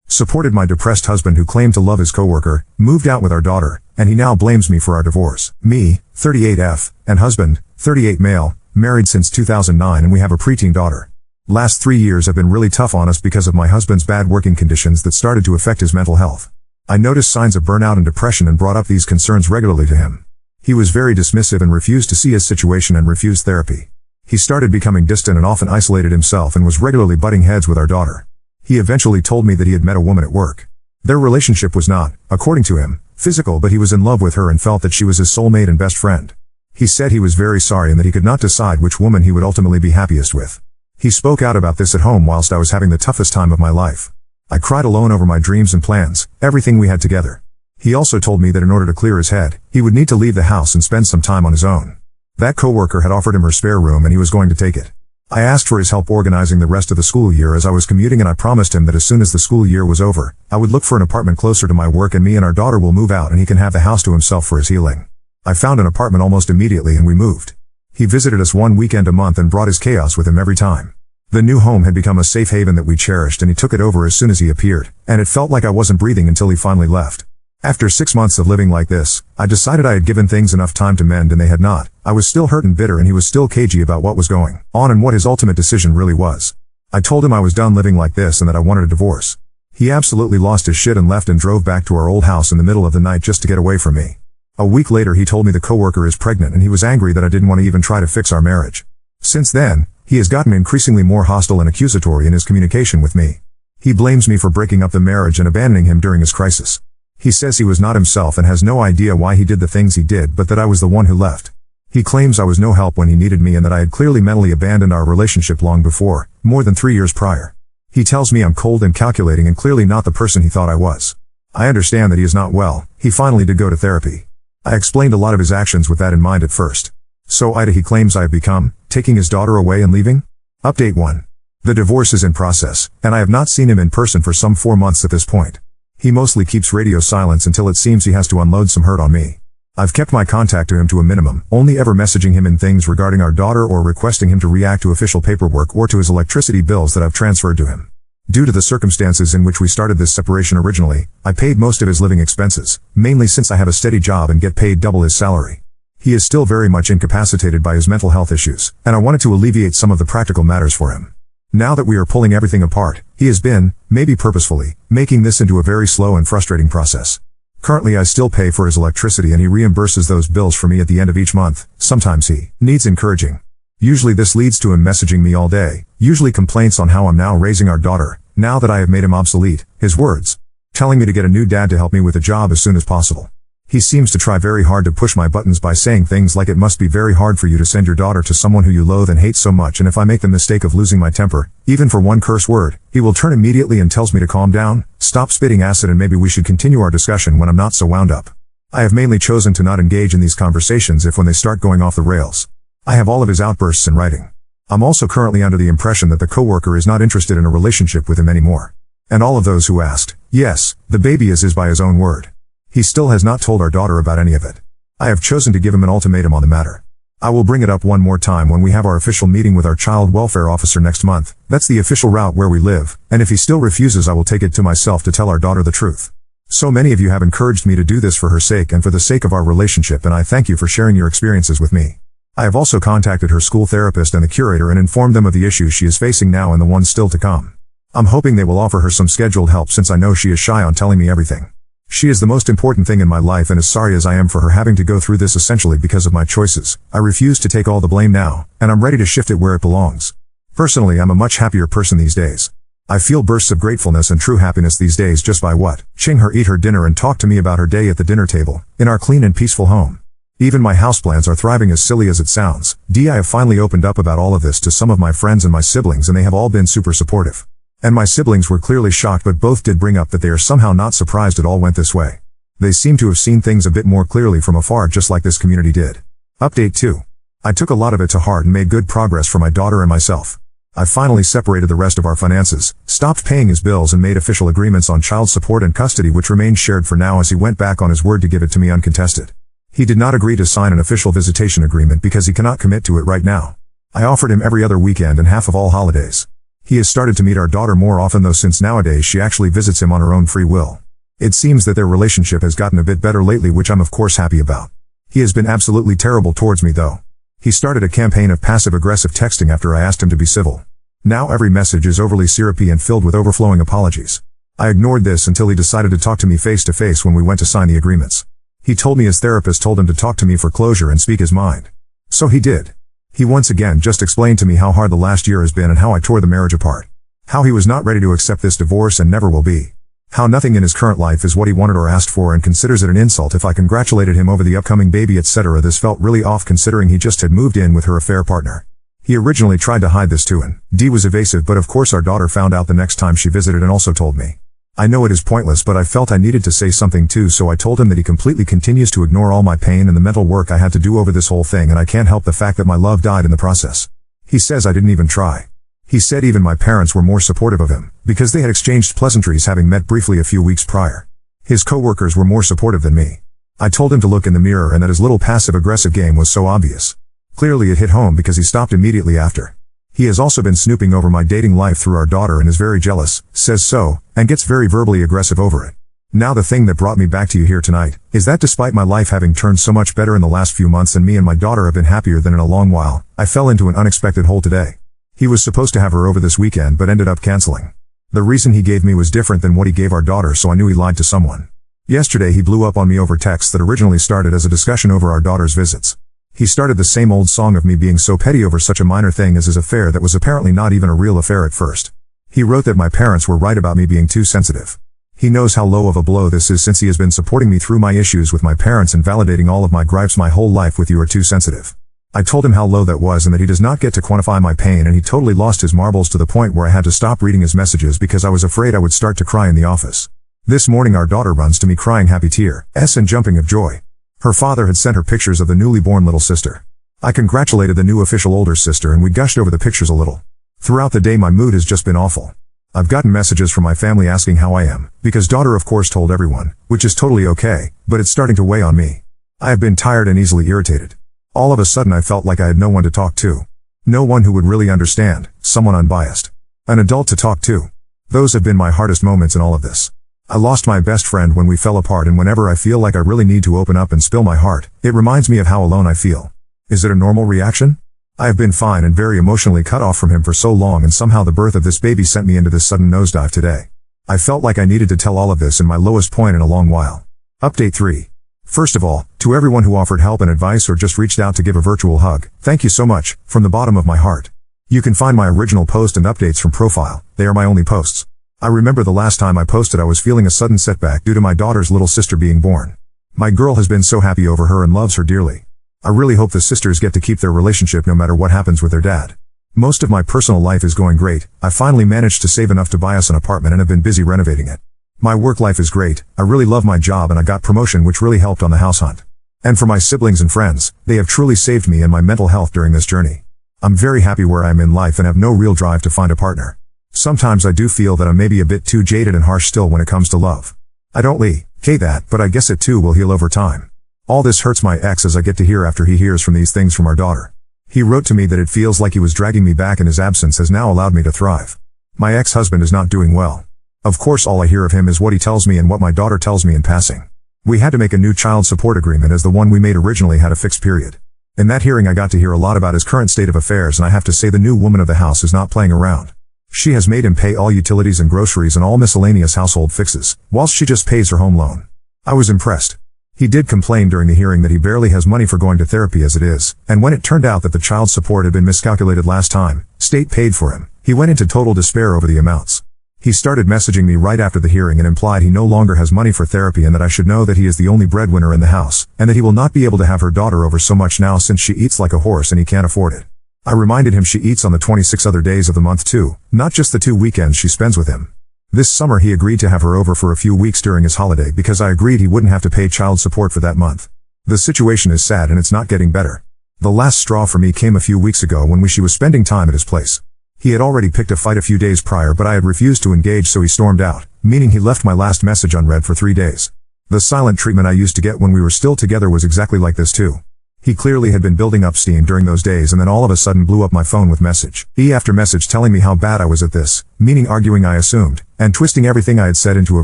supported my depressed husband who claimed to love his coworker, moved out with our daughter, and he now blames me for our divorce. Me, 38F, and husband, 38 male, married since 2009 and we have a preteen daughter. Last 3 years have been really tough on us because of my husband's bad working conditions that started to affect his mental health. I noticed signs of burnout and depression and brought up these concerns regularly to him. He was very dismissive and refused to see his situation and refused therapy. He started becoming distant and often isolated himself and was regularly butting heads with our daughter. He eventually told me that he had met a woman at work. Their relationship was not, according to him, physical, but he was in love with her and felt that she was his soulmate and best friend. He said he was very sorry and that he could not decide which woman he would ultimately be happiest with. He spoke out about this at home whilst I was having the toughest time of my life. I cried alone over my dreams and plans, everything we had together. He also told me that in order to clear his head, he would need to leave the house and spend some time on his own. That coworker had offered him her spare room and he was going to take it. I asked for his help organizing the rest of the school year as I was commuting, and I promised him that as soon as the school year was over, I would look for an apartment closer to my work and me and our daughter will move out and he can have the house to himself for his healing. I found an apartment almost immediately and we moved. He visited us one weekend a month and brought his chaos with him every time. The new home had become a safe haven that we cherished and he took it over as soon as he appeared, and it felt like I wasn't breathing until he finally left. After 6 months of living like this, I decided I had given things enough time to mend and they had not. I was still hurt and bitter and he was still cagey about what was going on and what his ultimate decision really was. I told him I was done living like this and that I wanted a divorce. He absolutely lost his shit and left and drove back to our old house in the middle of the night just to get away from me. A week later he told me the coworker is pregnant and he was angry that I didn't want to even try to fix our marriage. Since then, he has gotten increasingly more hostile and accusatory in his communication with me. He blames me for breaking up the marriage and abandoning him during his crisis. He says he was not himself and has no idea why he did the things he did, but that I was the one who left. He claims I was no help when he needed me and that I had clearly mentally abandoned our relationship long before, more than 3 years prior. He tells me I'm cold and calculating and clearly not the person he thought I was. I understand that he is not well. He finally did go to therapy. I explained a lot of his actions with that in mind at first. So he claims I have become, taking his daughter away and leaving? Update 1. The divorce is in process, and I have not seen him in person for some 4 months at this point. He mostly keeps radio silence until it seems he has to unload some hurt on me. I've kept my contact to him to a minimum, only ever messaging him in things regarding our daughter or requesting him to react to official paperwork or to his electricity bills that I've transferred to him. Due to the circumstances in which we started this separation originally, I paid most of his living expenses, mainly since I have a steady job and get paid double his salary. He is still very much incapacitated by his mental health issues, and I wanted to alleviate some of the practical matters for him. Now that we are pulling everything apart, he has been, maybe purposefully, making this into a very slow and frustrating process. Currently I still pay for his electricity and he reimburses those bills for me at the end of each month. Sometimes he needs encouraging. Usually this leads to him messaging me all day, usually complaints on how I'm now raising our daughter, now that I have made him obsolete, his words. Telling me to get a new dad to help me with a job as soon as possible. He seems to try very hard to push my buttons by saying things like it must be very hard for you to send your daughter to someone who you loathe and hate so much, and if I make the mistake of losing my temper, even for one curse word, he will turn immediately and tells me to calm down, stop spitting acid, and maybe we should continue our discussion when I'm not so wound up. I have mainly chosen to not engage in these conversations if when they start going off the rails. I have all of his outbursts in writing. I'm also currently under the impression that the coworker is not interested in a relationship with him anymore. And all of those who asked, yes, the baby is by his own word. He still has not told our daughter about any of it. I have chosen to give him an ultimatum on the matter. I will bring it up one more time when we have our official meeting with our child welfare officer next month. That's the official route where we live, and if he still refuses I will take it to myself to tell our daughter the truth. So many of you have encouraged me to do this for her sake and for the sake of our relationship, and I thank you for sharing your experiences with me. I have also contacted her school therapist and the curator and informed them of the issues she is facing now and the ones still to come. I'm hoping they will offer her some scheduled help since I know she is shy on telling me everything. She is the most important thing in my life, and as sorry as I am for her having to go through this essentially because of my choices, I refuse to take all the blame now, and I'm ready to shift it where it belongs. Personally, I'm a much happier person these days. I feel bursts of gratefulness and true happiness these days just by watching her eat her dinner and talk to me about her day at the dinner table, in our clean and peaceful home. Even my houseplants are thriving, as silly as it sounds. I have finally opened up about all of this to some of my friends and my siblings, and they have all been super supportive. And my siblings were clearly shocked, but both did bring up that they are somehow not surprised it all went this way. They seem to have seen things a bit more clearly from afar, just like this community did. Update 2. I took a lot of it to heart and made good progress for my daughter and myself. I finally separated the rest of our finances, stopped paying his bills, and made official agreements on child support and custody, which remained shared for now, as he went back on his word to give it to me uncontested. He did not agree to sign an official visitation agreement because he cannot commit to it right now. I offered him every other weekend and half of all holidays. He has started to meet our daughter more often though, since nowadays she actually visits him on her own free will. It seems that their relationship has gotten a bit better lately, which I'm of course happy about. He has been absolutely terrible towards me though. He started a campaign of passive-aggressive texting after I asked him to be civil. Now every message is overly syrupy and filled with overflowing apologies. I ignored this until he decided to talk to me face to face when we went to sign the agreements. He told me his therapist told him to talk to me for closure and speak his mind. So he did. He once again just explained to me how hard the last year has been and how I tore the marriage apart. How he was not ready to accept this divorce and never will be. How nothing in his current life is what he wanted or asked for, and considers it an insult if I congratulated him over the upcoming baby, etc. This felt really off considering he just had moved in with her affair partner. He originally tried to hide this too, and D was evasive, but of course our daughter found out the next time she visited and also told me. I know it is pointless, but I felt I needed to say something too, so I told him that he completely continues to ignore all my pain and the mental work I had to do over this whole thing, and I can't help the fact that my love died in the process. He says I didn't even try. He said even my parents were more supportive of him, because they had exchanged pleasantries having met briefly a few weeks prior. His coworkers were more supportive than me. I told him to look in the mirror and that his little passive-aggressive game was so obvious. Clearly it hit home because he stopped immediately after. He has also been snooping over my dating life through our daughter and is very jealous, says so, and gets very verbally aggressive over it. Now the thing that brought me back to you here tonight, is that despite my life having turned so much better in the last few months and me and my daughter have been happier than in a long while, I fell into an unexpected hole today. He was supposed to have her over this weekend but ended up canceling. The reason he gave me was different than what he gave our daughter, so I knew he lied to someone. Yesterday he blew up on me over text that originally started as a discussion over our daughter's visits. He started the same old song of me being so petty over such a minor thing as his affair that was apparently not even a real affair at first. He wrote that my parents were right about me being too sensitive. He knows how low of a blow this is, since he has been supporting me through my issues with my parents and validating all of my gripes my whole life with "you are too sensitive." I told him how low that was and that he does not get to quantify my pain, and he totally lost his marbles to the point where I had to stop reading his messages because I was afraid I would start to cry in the office. This morning our daughter runs to me crying happy tears and jumping of joy. Her father had sent her pictures of the newly born little sister. I congratulated the new official older sister and we gushed over the pictures a little. Throughout the day my mood has just been awful. I've gotten messages from my family asking how I am, because daughter of course told everyone, which is totally okay, but it's starting to weigh on me. I have been tired and easily irritated. All of a sudden I felt like I had no one to talk to. No one who would really understand, someone unbiased. An adult to talk to. Those have been my hardest moments in all of this. I lost my best friend when we fell apart, and whenever I feel like I really need to open up and spill my heart, it reminds me of how alone I feel. Is it a normal reaction? I have been fine and very emotionally cut off from him for so long, and somehow the birth of this baby sent me into this sudden nosedive today. I felt like I needed to tell all of this in my lowest point in a long while. Update 3. First of all, to everyone who offered help and advice or just reached out to give a virtual hug, thank you so much, from the bottom of my heart. You can find my original post and updates from profile. They are my only posts. I remember the last time I posted I was feeling a sudden setback due to my daughter's little sister being born. My girl has been so happy over her and loves her dearly. I really hope the sisters get to keep their relationship no matter what happens with their dad. Most of my personal life is going great. I finally managed to save enough to buy us an apartment and have been busy renovating it. My work life is great. I really love my job and I got promotion, which really helped on the house hunt. And for my siblings and friends, they have truly saved me and my mental health during this journey. I'm very happy where I am in life and have no real drive to find a partner. Sometimes I do feel that I'm maybe a bit too jaded and harsh still when it comes to love. I don't like that, but I guess it too will heal over time. All this hurts my ex as I get to hear after he hears from these things from our daughter. He wrote to me that it feels like he was dragging me back and his absence has now allowed me to thrive. My ex-husband is not doing well. Of course all I hear of him is what he tells me and what my daughter tells me in passing. We had to make a new child support agreement as the one we made originally had a fixed period. In that hearing I got to hear a lot about his current state of affairs, and I have to say the new woman of the house is not playing around. She has made him pay all utilities and groceries and all miscellaneous household fixes, whilst she just pays her home loan. I was impressed. He did complain during the hearing that he barely has money for going to therapy as it is, and when it turned out that the child support had been miscalculated last time, state paid for him, he went into total despair over the amounts. He started messaging me right after the hearing and implied he no longer has money for therapy and that I should know that he is the only breadwinner in the house, and that he will not be able to have her daughter over so much now since she eats like a horse and he can't afford it. I reminded him she eats on the 26 other days of the month too, not just the 2 weekends she spends with him. This summer he agreed to have her over for a few weeks during his holiday because I agreed he wouldn't have to pay child support for that month. The situation is sad and it's not getting better. The last straw for me came a few weeks ago when she was spending time at his place. He had already picked a fight a few days prior, but I had refused to engage, so he stormed out, meaning he left my last message unread for 3 days. The silent treatment I used to get when we were still together was exactly like this too. He clearly had been building up steam during those days and then all of a sudden blew up my phone with message after message telling me how bad I was at this, meaning arguing I assumed, and twisting everything I had said into a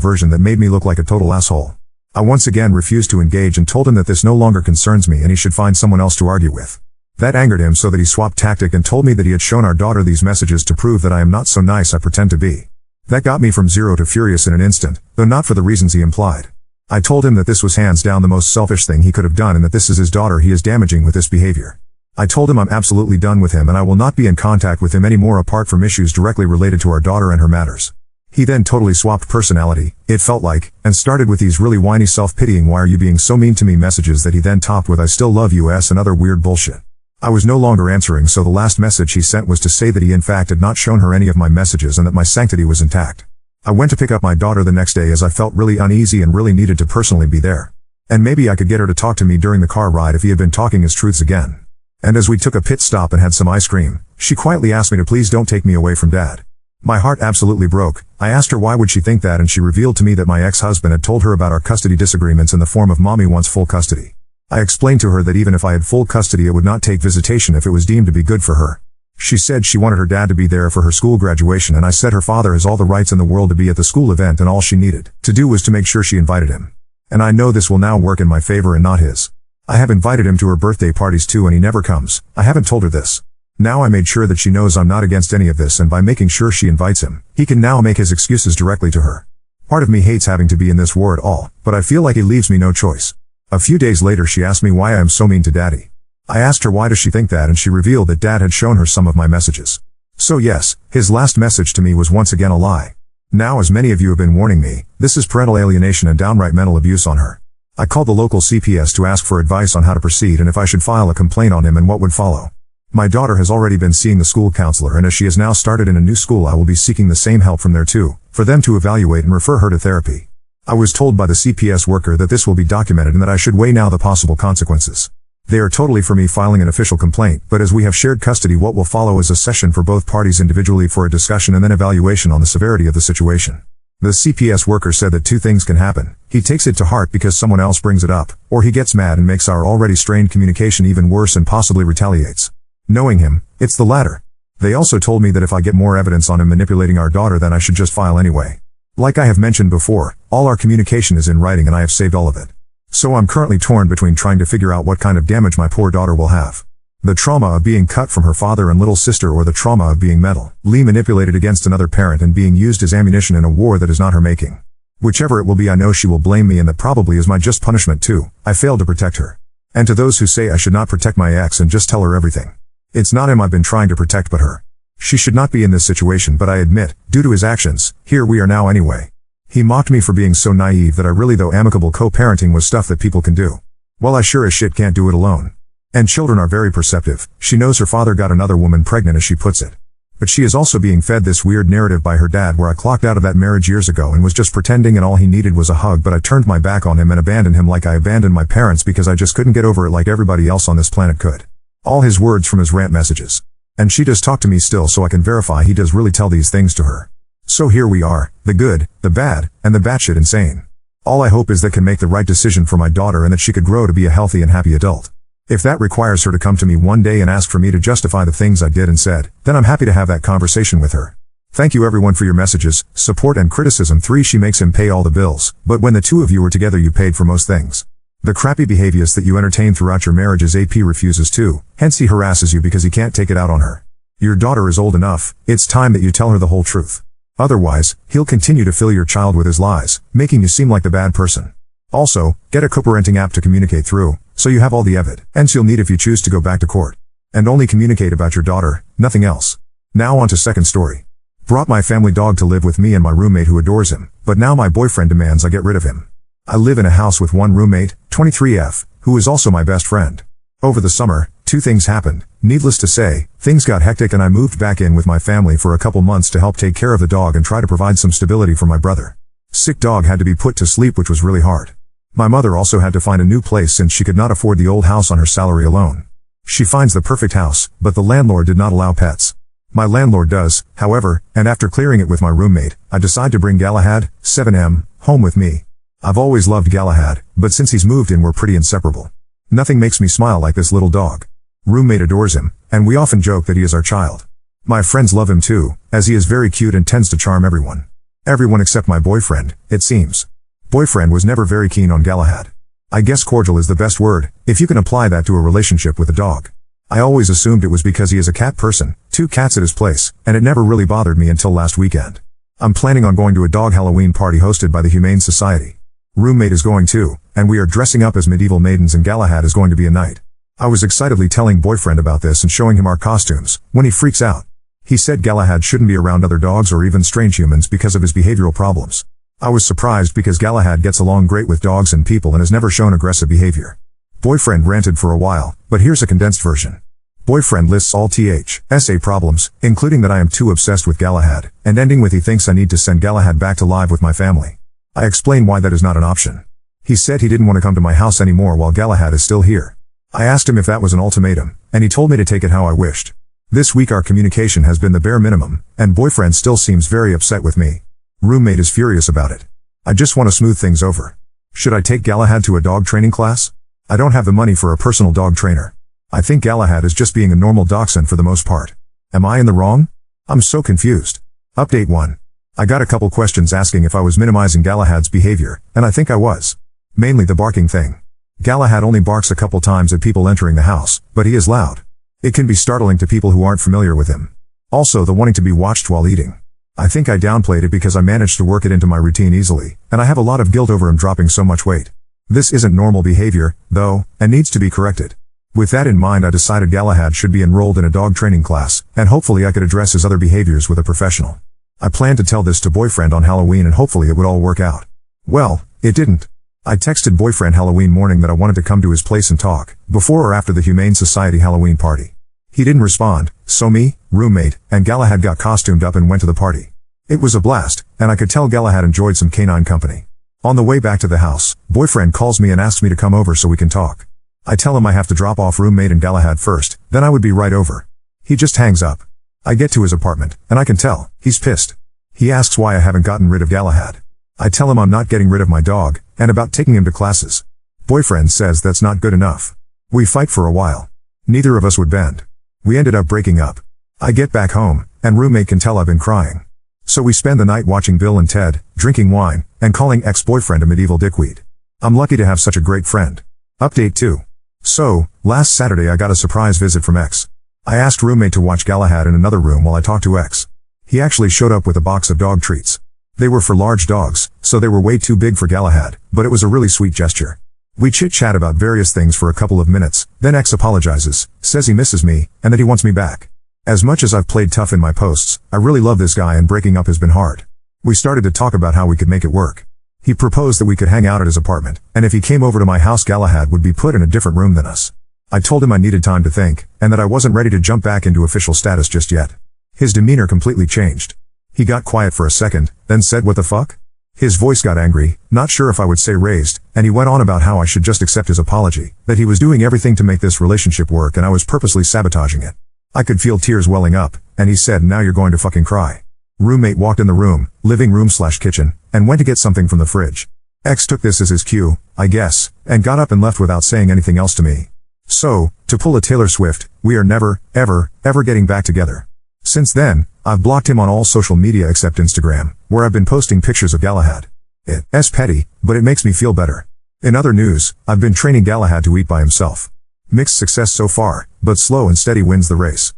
version that made me look like a total asshole. I once again refused to engage and told him that this no longer concerns me and he should find someone else to argue with. That angered him so that he swapped tactic and told me that he had shown our daughter these messages to prove that I am not so nice I pretend to be. That got me from zero to furious in an instant, though not for the reasons he implied. I told him that this was hands down the most selfish thing he could have done and that this is his daughter he is damaging with this behavior. I told him I'm absolutely done with him and I will not be in contact with him anymore apart from issues directly related to our daughter and her matters. He then totally swapped personality, it felt like, and started with these really whiny self-pitying "why are you being so mean to me" messages that he then topped with "I still love you" and other weird bullshit. I was no longer answering, so the last message he sent was to say that he in fact had not shown her any of my messages and that my sanctity was intact. I went to pick up my daughter the next day as I felt really uneasy and really needed to personally be there. And maybe I could get her to talk to me during the car ride if he had been talking his truths again. And as we took a pit stop and had some ice cream, she quietly asked me to please don't take me away from Dad. My heart absolutely broke. I asked her why would she think that, and she revealed to me that my ex-husband had told her about our custody disagreements in the form of Mommy wants full custody. I explained to her that even if I had full custody it would not take visitation if it was deemed to be good for her. She said she wanted her dad to be there for her school graduation, and I said her father has all the rights in the world to be at the school event and all she needed to do was to make sure she invited him. And I know this will now work in my favor and not his. I have invited him to her birthday parties too and he never comes. I haven't told her this. Now I made sure that she knows I'm not against any of this, and by making sure she invites him, he can now make his excuses directly to her. Part of me hates having to be in this war at all, but I feel like he leaves me no choice. A few days later she asked me why I am so mean to Daddy. I asked her why does she think that, and she revealed that Dad had shown her some of my messages. So yes, his last message to me was once again a lie. Now, as many of you have been warning me, this is parental alienation and downright mental abuse on her. I called the local CPS to ask for advice on how to proceed and if I should file a complaint on him and what would follow. My daughter has already been seeing the school counselor, and as she has now started in a new school I will be seeking the same help from there too, for them to evaluate and refer her to therapy. I was told by the CPS worker that this will be documented and that I should weigh now the possible consequences. They are totally for me filing an official complaint, but as we have shared custody what will follow is a session for both parties individually for a discussion and then evaluation on the severity of the situation. The CPS worker said that two things can happen. He takes it to heart because someone else brings it up, or he gets mad and makes our already strained communication even worse and possibly retaliates. Knowing him, it's the latter. They also told me that if I get more evidence on him manipulating our daughter then I should just file anyway. Like I have mentioned before, all our communication is in writing and I have saved all of it. So I'm currently torn between trying to figure out what kind of damage my poor daughter will have. The trauma of being cut from her father and little sister, or the trauma of being mentally manipulated against another parent and being used as ammunition in a war that is not her making. Whichever it will be, I know she will blame me, and that probably is my just punishment too. I failed to protect her. And to those who say I should not protect my ex and just tell her everything. It's not him I've been trying to protect but her. She should not be in this situation, but I admit, due to his actions, here we are now anyway. He mocked me for being so naive that I really thought amicable co-parenting was stuff that people can do. Well, I sure as shit can't do it alone. And children are very perceptive. She knows her father got another woman pregnant, as she puts it. But she is also being fed this weird narrative by her dad where I clocked out of that marriage years ago and was just pretending and all he needed was a hug, but I turned my back on him and abandoned him like I abandoned my parents because I just couldn't get over it like everybody else on this planet could. All his words from his rant messages. And she does talk to me still, so I can verify he does really tell these things to her. So here we are, the good, the bad, and the batshit insane. All I hope is that can make the right decision for my daughter and that she could grow to be a healthy and happy adult. If that requires her to come to me one day and ask for me to justify the things I did and said, then I'm happy to have that conversation with her. Thank you everyone for your messages, support and criticism. 3. She makes him pay all the bills, but when the two of you were together you paid for most things. The crappy behaviors that you entertain throughout your marriages AP refuses to, hence he harasses you because he can't take it out on her. Your daughter is old enough, it's time that you tell her the whole truth. Otherwise, he'll continue to fill your child with his lies, making you seem like the bad person. Also, get a co-parenting app to communicate through, so you have all the evidence you'll need if you choose to go back to court. And only communicate about your daughter, nothing else. Now on to second story. Brought my family dog to live with me and my roommate who adores him, but now my boyfriend demands I get rid of him. I live in a house with one roommate, 23F, who is also my best friend. Over the summer, two things happened. Needless to say, things got hectic and I moved back in with my family for a couple months to help take care of the dog and try to provide some stability for my brother. Sick dog had to be put to sleep, which was really hard. My mother also had to find a new place since she could not afford the old house on her salary alone. She finds the perfect house, but the landlord did not allow pets. My landlord does, however, and after clearing it with my roommate, I decide to bring Galahad, 7M, home with me. I've always loved Galahad, but since he's moved in we're pretty inseparable. Nothing makes me smile like this little dog. Roommate adores him, and we often joke that he is our child. My friends love him too, as he is very cute and tends to charm everyone. Everyone except my boyfriend, it seems. Boyfriend was never very keen on Galahad. I guess cordial is the best word, if you can apply that to a relationship with a dog. I always assumed it was because he is a cat person, 2 cats at his place, and it never really bothered me until last weekend. I'm planning on going to a dog Halloween party hosted by the Humane Society. Roommate is going too, and we are dressing up as medieval maidens and Galahad is going to be a knight. I was excitedly telling boyfriend about this and showing him our costumes, when he freaks out. He said Galahad shouldn't be around other dogs or even strange humans because of his behavioral problems. I was surprised because Galahad gets along great with dogs and people and has never shown aggressive behavior. Boyfriend ranted for a while, but here's a condensed version. Boyfriend lists all THSA problems, including that I am too obsessed with Galahad, and ending with he thinks I need to send Galahad back to live with my family. I explain why that is not an option. He said he didn't want to come to my house anymore while Galahad is still here. I asked him if that was an ultimatum, and he told me to take it how I wished. This week our communication has been the bare minimum, and boyfriend still seems very upset with me. Roommate is furious about it. I just want to smooth things over. Should I take Galahad to a dog training class? I don't have the money for a personal dog trainer. I think Galahad is just being a normal dachshund for the most part. Am I in the wrong? I'm so confused. Update 1. I got a couple questions asking if I was minimizing Galahad's behavior, and I think I was. Mainly the barking thing. Galahad only barks a couple times at people entering the house, but he is loud. It can be startling to people who aren't familiar with him. Also the wanting to be watched while eating. I think I downplayed it because I managed to work it into my routine easily, and I have a lot of guilt over him dropping so much weight. This isn't normal behavior, though, and needs to be corrected. With that in mind I decided Galahad should be enrolled in a dog training class, and hopefully I could address his other behaviors with a professional. I planned to tell this to boyfriend on Halloween and hopefully it would all work out. Well, it didn't. I texted boyfriend Halloween morning that I wanted to come to his place and talk, before or after the Humane Society Halloween party. He didn't respond, so me, roommate, and Galahad got costumed up and went to the party. It was a blast, and I could tell Galahad enjoyed some canine company. On the way back to the house, boyfriend calls me and asks me to come over so we can talk. I tell him I have to drop off roommate and Galahad first, then I would be right over. He just hangs up. I get to his apartment, and I can tell, he's pissed. He asks why I haven't gotten rid of Galahad. I tell him I'm not getting rid of my dog, and about taking him to classes. Boyfriend says that's not good enough. We fight for a while. Neither of us would bend. We ended up breaking up. I get back home, and roommate can tell I've been crying. So we spend the night watching Bill and Ted, drinking wine, and calling ex-boyfriend a medieval dickweed. I'm lucky to have such a great friend. Update 2. So, last Saturday I got a surprise visit from ex. I asked roommate to watch Galahad in another room while I talked to ex. He actually showed up with a box of dog treats. They were for large dogs, so they were way too big for Galahad, but it was a really sweet gesture. We chit-chat about various things for a couple of minutes, then ex apologizes, says he misses me, and that he wants me back. As much as I've played tough in my posts, I really love this guy and breaking up has been hard. We started to talk about how we could make it work. He proposed that we could hang out at his apartment, and if he came over to my house Galahad would be put in a different room than us. I told him I needed time to think, and that I wasn't ready to jump back into official status just yet. His demeanor completely changed. He got quiet for a second, then said what the fuck? His voice got angry, not sure if I would say raised, and he went on about how I should just accept his apology, that he was doing everything to make this relationship work and I was purposely sabotaging it. I could feel tears welling up, and he said now you're going to fucking cry. Roommate walked in the room, living room/kitchen, and went to get something from the fridge. Ex took this as his cue, I guess, and got up and left without saying anything else to me. So, to pull a Taylor Swift, we are never, ever, ever getting back together. Since then, I've blocked him on all social media except Instagram, where I've been posting pictures of Galahad. It's petty, but it makes me feel better. In other news, I've been training Galahad to eat by himself. Mixed success so far, but slow and steady wins the race.